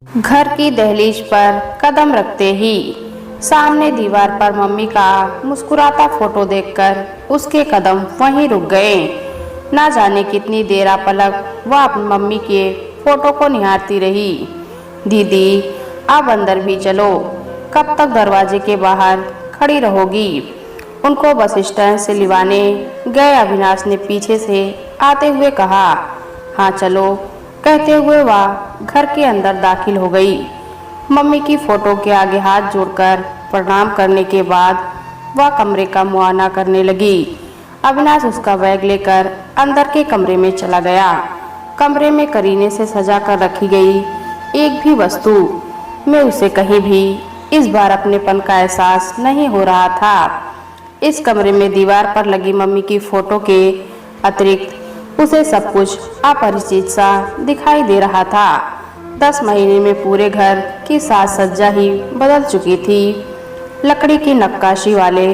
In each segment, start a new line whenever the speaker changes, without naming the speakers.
घर की दहलीज पर कदम रखते ही सामने दीवार पर मम्मी का मुस्कुराता फोटो देखकर उसके कदम वहीं रुक गए। ना जाने कितनी देर पलक वह अपनी मम्मी के फोटो को निहारती रही। दीदी अब अंदर भी चलो, कब तक दरवाजे के बाहर खड़ी रहोगी? उनको बस स्टैंड से लिवाने गए अविनाश ने पीछे से आते हुए कहा। हाँ चलो, कहते हुए वह घर के अंदर दाखिल हो गई। मम्मी की फोटो के आगे हाथ जोड़कर प्रणाम करने के बाद वह कमरे का मुआयना करने लगी। अविनाश उसका बैग लेकर अंदर के कमरे में चला गया। कमरे में करीने से सजा कर रखी गई एक भी वस्तु में उसे कहीं भी इस बार अपनेपन का एहसास नहीं हो रहा था। इस कमरे में दीवार पर लगी मम्मी की फोटो के अतिरिक्त उसे सब कुछ अपरिचित सा दिखाई दे रहा था। 10 महीने में पूरे घर की साज सज्जा ही बदल चुकी थी। लकड़ी की नक्काशी वाले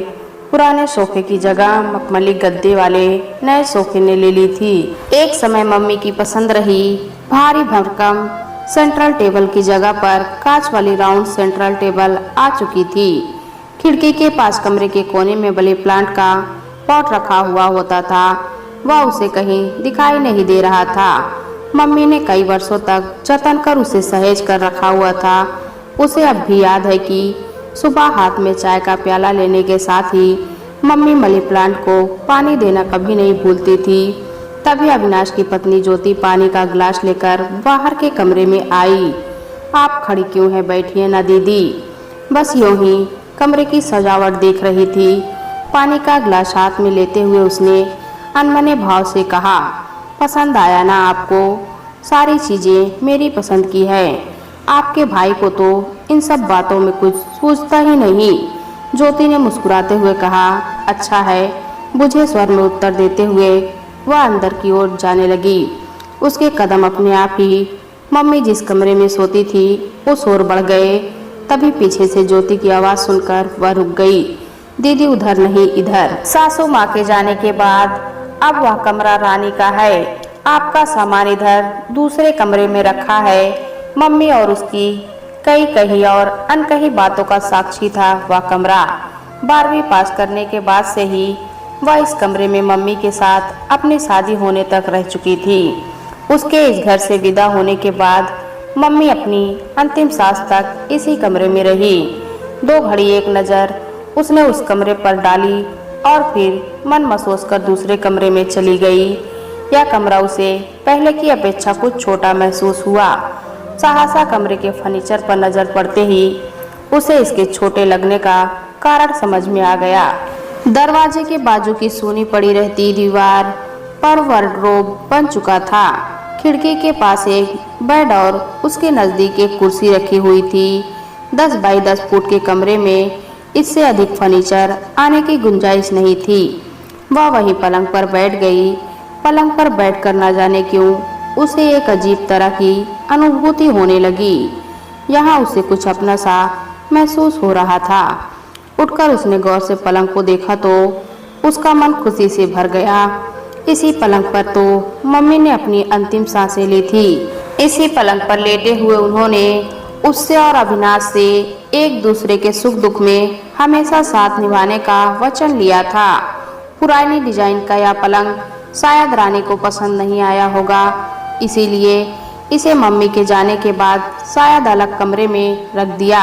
पुराने सोफे की जगह मखमली गद्दे वाले नए सोफे ने ले ली थी। एक समय मम्मी की पसंद रही भारी भरकम सेंट्रल टेबल की जगह पर कांच वाली राउंड सेंट्रल टेबल आ चुकी थी। खिड़की के पास कमरे के कोने में बड़े प्लांट का पॉट रखा हुआ होता था, वह उसे कहीं दिखाई नहीं दे रहा था। मम्मी ने कई वर्षों तक जतन कर उसे सहेज कर रखा हुआ था। उसे अब भी याद है कि सुबह हाथ में चाय का प्याला लेने के साथ ही मम्मी मनी प्लांट को पानी देना कभी नहीं भूलती थी। तभी अविनाश की पत्नी ज्योति पानी का गिलास लेकर बाहर के कमरे में आई। आप खड़ी क्यों हैं, बैठिए ना दीदी। बस यूं ही कमरे की सजावट देख रही थी। पानी का गिलास हाथ में लेते हुए उसने अनमने भाव से कहा, पसंद आया ना आपको? सारी चीजें मेरी पसंद की है। आपके भाई को तो इन सब बातों में कुछ सूझता ही नहीं। ज्योति ने मुस्कुराते हुए कहा, अच्छा है, बुझे स्वर में उत्तर देते हुए वह अंदर की ओर जाने लगी। उसके कदम अपने आप ही मम्मी जिस कमरे में सोती थी उस ओर बढ़ गए। तभी पीछे से ज्योति की आवाज सुनकर वह रुक गई। दीदी उधर नहीं इधर। सासू माँ के जाने के बाद अब वह कमरा रानी का है। आपका सामान इधर दूसरे कमरे में रखा है। मम्मी और उसकी कही और अनकही बातों का साक्षी था वह कमरा। 12वीं पास करने के बाद से ही वह इस कमरे में मम्मी के साथ अपनी शादी होने तक रह चुकी थी। उसके इस घर से विदा होने के बाद मम्मी अपनी अंतिम सांस तक इसी कमरे में रही। 2 घड़ी एक नज़र उसने उस कमरे पर डाली और फिर मन मसोस कर दूसरे कमरे में चली गई। यह कमरा उसे पहले की अपेक्षा कुछ छोटा महसूस हुआ। सहसा कमरे के फर्नीचर पर नजर पड़ते ही उसे इसके छोटे लगने का कारण समझ में आ गया। दरवाजे के बाजू की सूनी पड़ी रहती दीवार पर वार्डरोब बन चुका था। खिड़की के पास एक बेड और उसके नजदीक एक कुर्सी रखी हुई थी। 10 बाई 10 फुट के कमरे में इससे अधिक फर्नीचर आने की गुंजाइश नहीं थी। वह वहीं पलंग पर बैठ गई। पलंग पर बैठकर न जाने क्यों उसे एक अजीब तरह की अनुभूति होने लगी। यहाँ उसे कुछ अपना सा महसूस हो रहा था। उठकर उसने गौर से पलंग को देखा तो उसका मन खुशी से भर गया। इसी पलंग पर तो मम्मी ने अपनी अंतिम सांसें ली थी। इसी पलंग पर लेटे हुए उन्होंने उससे और अविनाश से एक दूसरे के सुख दुख में हमेशा साथ निभाने का वचन लिया था। पुरानी डिजाइन का यह पलंग शायद रानी को पसंद नहीं आया होगा, इसीलिए इसे मम्मी के जाने के बाद शायद अलग कमरे में रख दिया।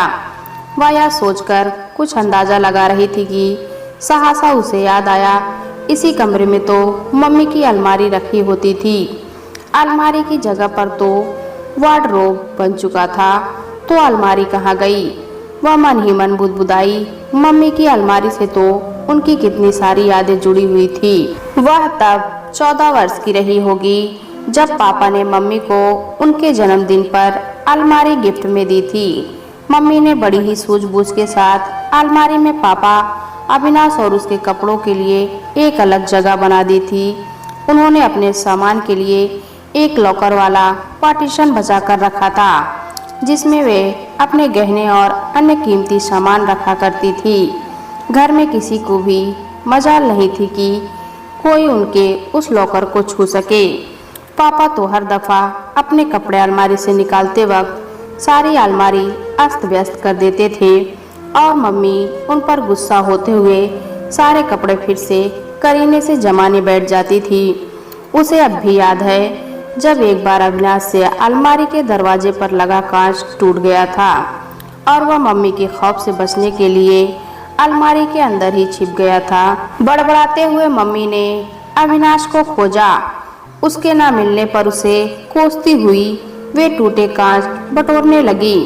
वह यह सोचकर कुछ अंदाजा लगा रही थी कि सहसा उसे याद आया, इसी कमरे में तो मम्मी की अलमारी रखी होती थी। अलमारी की जगह पर तो वार्डरोब बन चुका था, तो अलमारी कहाँ गई? वह मन ही मन बुदबुदाई। मम्मी की अलमारी से तो उनकी कितनी सारी यादें जुड़ी हुई थी। वह तब 14 वर्ष की रही होगी जब पापा ने मम्मी को उनके जन्मदिन पर अलमारी गिफ्ट में दी थी। मम्मी ने बड़ी ही सूझबूझ के साथ अलमारी में पापा, अविनाश और उसके कपड़ों के लिए एक अलग जगह बना दी थी। उन्होंने अपने सामान के लिए एक लॉकर वाला पार्टीशन बचा कर रखा था, जिसमें वे अपने गहने और अन्य कीमती सामान रखा करती थी। घर में किसी को भी मजाल नहीं थी कि कोई उनके उस लॉकर को छू सके। पापा तो हर दफा अपने कपड़े अलमारी से निकालते वक्त सारी अलमारी अस्त व्यस्त कर देते थे और मम्मी उन पर गुस्सा होते हुए सारे कपड़े फिर से करीने से जमाने बैठ जाती थी। उसे अब भी याद है जब एक बार अविनाश से अलमारी के दरवाजे पर लगा कांच टूट गया था और वह मम्मी के खौफ से बचने के लिए अलमारी के अंदर ही छिप गया था। बड़बड़ाते हुए मम्मी ने अविनाश को खोजा। उसके ना मिलने पर उसे कोसती हुई वे टूटे कांच बटोरने लगी।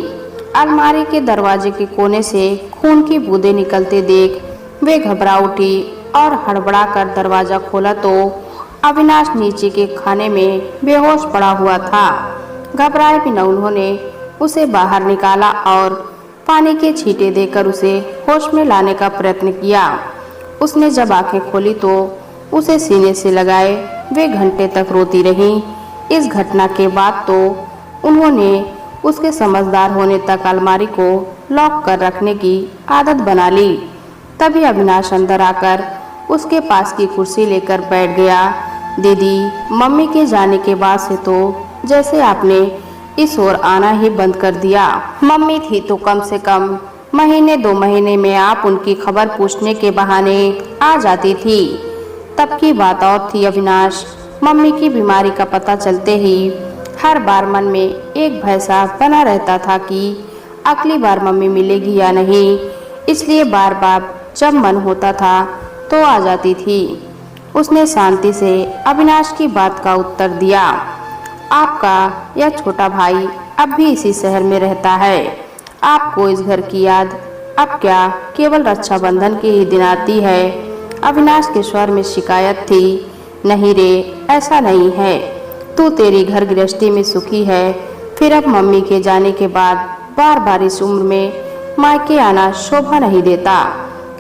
अलमारी के दरवाजे के कोने से खून की बूंदें निकलते देख वे घबरा उठी और हड़बड़ा कर दरवाजा खोला तो अविनाश नीचे के खाने में बेहोश पड़ा हुआ था। घबराए बिना उन्होंने उसे बाहर निकाला और पानी के छींटे देकर उसे होश में लाने का प्रयत्न किया। उसने जब आंखें खोली तो उसे सीने से लगाए वे घंटे तक रोती रही। इस घटना के बाद तो उन्होंने उसके समझदार होने तक अलमारी को लॉक कर रखने की आदत बना ली। तभी अविनाश अंदर आकर उसके पास की कुर्सी लेकर बैठ गया। दीदी, मम्मी के जाने के बाद से तो जैसे आपने इस ओर आना ही बंद कर दिया। मम्मी थी तो कम से कम महीने 2 महीने में आप उनकी खबर पूछने के बहाने आ जाती थी। तब की बात और थी अविनाश। मम्मी की बीमारी का पता चलते ही हर बार मन में एक भय सा बना रहता था कि अगली बार मम्मी मिलेगी या नहीं। इसलिए बार बार जब मन होता था तो आ जाती थी। उसने शांति से अविनाश की बात का उत्तर दिया। आपका यह छोटा भाई अब भी इसी शहर में रहता है। आपको इस घर की याद अब क्या केवल रक्षाबंधन के ही दिन आती है? अविनाश के स्वर में शिकायत थी। नहीं रे, ऐसा नहीं है। तू तेरी घर गृहस्थी में सुखी है, फिर अब मम्मी के जाने के बाद बार बार इस उम्र में मायके आना शोभा नहीं देता।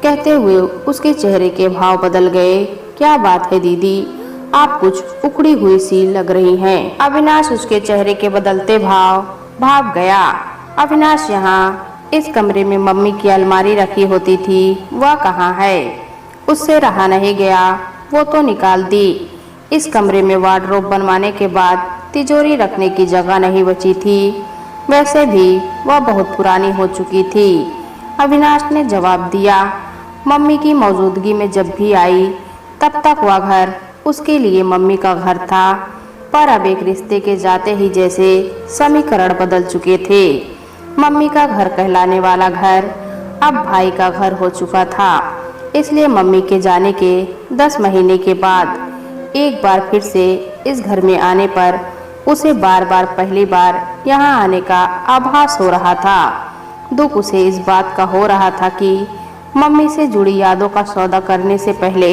कहते हुए उसके चेहरे के भाव बदल गए। क्या बात है दीदी, आप कुछ उखड़ी हुई सी लग रही हैं। अविनाश उसके चेहरे के बदलते भाव भाग गया। अविनाश, यहाँ इस कमरे में मम्मी की अलमारी रखी होती थी, वह कहाँ है? उससे रहा नहीं गया, वो तो निकाल दी। इस कमरे में वार्डरोब बनवाने के बाद तिजोरी रखने की जगह नहीं बची थी। वैसे भी वह बहुत पुरानी हो चुकी थी। अविनाश ने जवाब दिया। मम्मी की मौजूदगी में जब भी आई तब तक वह घर उसके लिए मम्मी का घर था, पर अब एक रिश्ते के जाते ही जैसे समीकरण बदल चुके थे। मम्मी का घर कहलाने वाला घर अब भाई का घर हो चुका था। इसलिए मम्मी के जाने के 10 महीने के बाद एक बार फिर से इस घर में आने पर उसे बार बार पहली बार यहाँ आने का आभास हो रहा था। दुख उसे इस बात का हो रहा था कि मम्मी से जुड़ी यादों का सौदा करने से पहले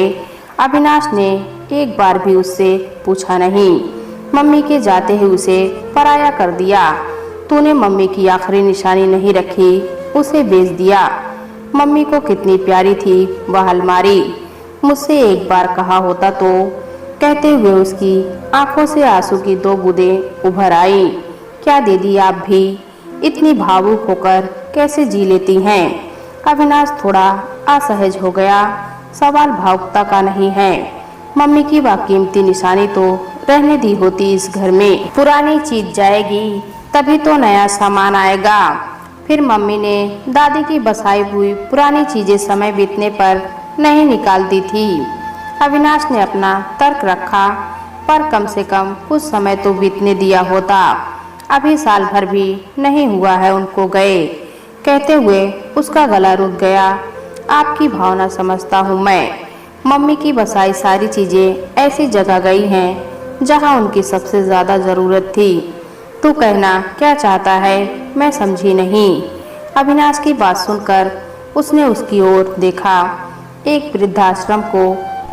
अविनाश ने एक बार भी उससे पूछा नहीं। मम्मी के जाते ही उसे पराया कर दिया। तूने मम्मी की आखिरी निशानी नहीं रखी, उसे बेच दिया। मम्मी को कितनी प्यारी थी वह अलमारी। मुझसे एक बार कहा होता तो, कहते हुए उसकी आंखों से आंसू की 2 बूंदें उभर आई। क्या दीदी, आप भी इतनी भावुक होकर कैसे जी लेती हैं? अविनाश थोड़ा असहज हो गया। सवाल भावुकता का नहीं है। मम्मी की बाकीमती निशानी तो रहने दी होती इस घर में। पुरानी चीज जाएगी तभी तो नया सामान आएगा। फिर मम्मी ने दादी की बसाई हुई पुरानी चीजें समय बीतने पर नहीं निकाल दी थी। अविनाश ने अपना तर्क रखा, पर कम से कम कुछ समय तो बीतने दिया होता। अभी साल भर भी नहीं हुआ है उनको गए। कहते हुए उसका गला रुक गया। आपकी भावना समझता हूँ मैं। मम्मी की बसाई सारी चीजें ऐसी जगह गई हैं जहाँ उनकी सबसे ज्यादा जरूरत थी। तू कहना क्या चाहता है, मैं समझी नहीं। अविनाश की बात सुनकर उसने उसकी ओर देखा। एक वृद्धाश्रम को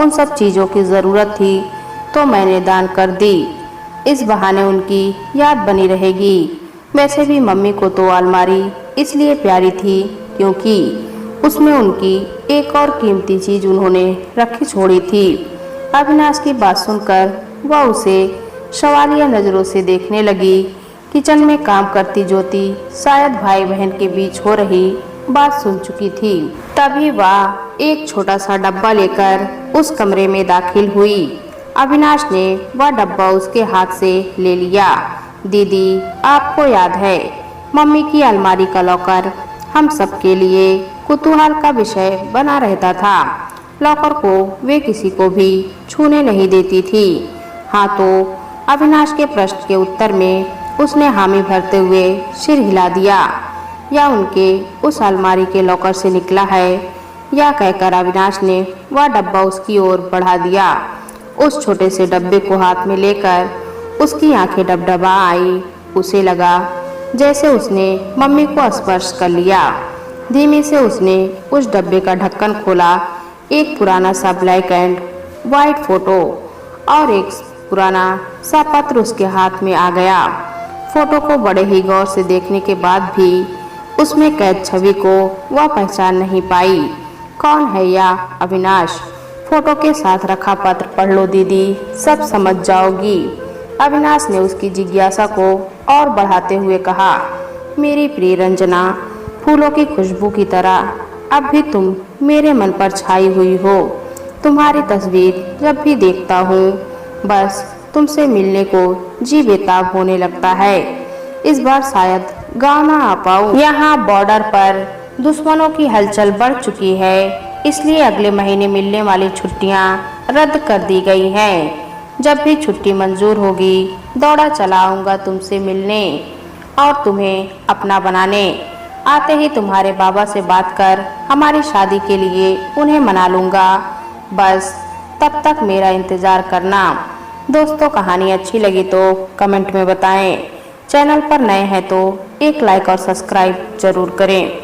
उन सब चीजों की जरूरत थी तो मैंने दान कर दी। इस बहाने उनकी याद बनी रहेगी। वैसे भी मम्मी को तो अलमारी इसलिए प्यारी थी क्योंकि उसमें उनकी एक और कीमती चीज उन्होंने रखी छोड़ी थी। अविनाश की बात सुनकर वह उसे सवालिया नजरों से देखने लगी। किचन में काम करती ज्योति शायद भाई बहन के बीच हो रही बात सुन चुकी थी। तभी वह एक छोटा सा डब्बा लेकर उस कमरे में दाखिल हुई। अविनाश ने वह डब्बा उसके हाथ से ले लिया। दीदी, आपको याद है मम्मी की अलमारी का लॉकर हम सबके लिए कुतूहल का विषय बना रहता था। लॉकर को वे किसी को भी छूने नहीं देती थी। हाँ, तो अविनाश के प्रश्न के उत्तर में उसने हामी भरते हुए सिर हिला दिया। या उनके उस अलमारी के लॉकर से निकला है, या कहकर अविनाश ने वह डब्बा उसकी ओर बढ़ा दिया। उस छोटे से डब्बे को हाथ में लेकर उसकी आंखें डबडबा आई। उसे लगा जैसे उसने मम्मी को स्पर्श कर लिया। धीमे से उसने उस डब्बे का ढक्कन खोला। एक पुराना सा ब्लैक एंड वाइट फोटो और एक पुराना सा पत्र उसके हाथ में आ गया। फोटो को बड़े ही गौर से देखने के बाद भी उसमें कैद छवि को वह पहचान नहीं पाई। कौन है यह अविनाश? फोटो के साथ रखा पत्र पढ़ लो दीदी, सब समझ जाओगी। अविनाश ने उसकी जिज्ञासा को और बढ़ाते हुए कहा, मेरी प्रिय रंजना, फूलों की खुशबू की तरह अब भी तुम मेरे मन पर छाई हुई हो। तुम्हारी तस्वीर जब भी देखता हूँ बस तुमसे मिलने को जी बेताब होने लगता है। इस बार शायद गाँव ना आ पाऊँ। यहाँ बॉर्डर पर दुश्मनों की हलचल बढ़ चुकी है, इसलिए अगले महीने मिलने वाली छुट्टियाँ रद्द कर दी गई हैं। जब भी छुट्टी मंजूर होगी दौड़ा चला आऊँगा तुमसे मिलने और तुम्हें अपना बनाने। आते ही तुम्हारे बाबा से बात कर हमारी शादी के लिए उन्हें मना लूँगा। बस तब तक मेरा इंतज़ार करना। दोस्तों, कहानी अच्छी लगी तो कमेंट में बताएं। चैनल पर नए हैं तो एक लाइक और सब्सक्राइब जरूर करें।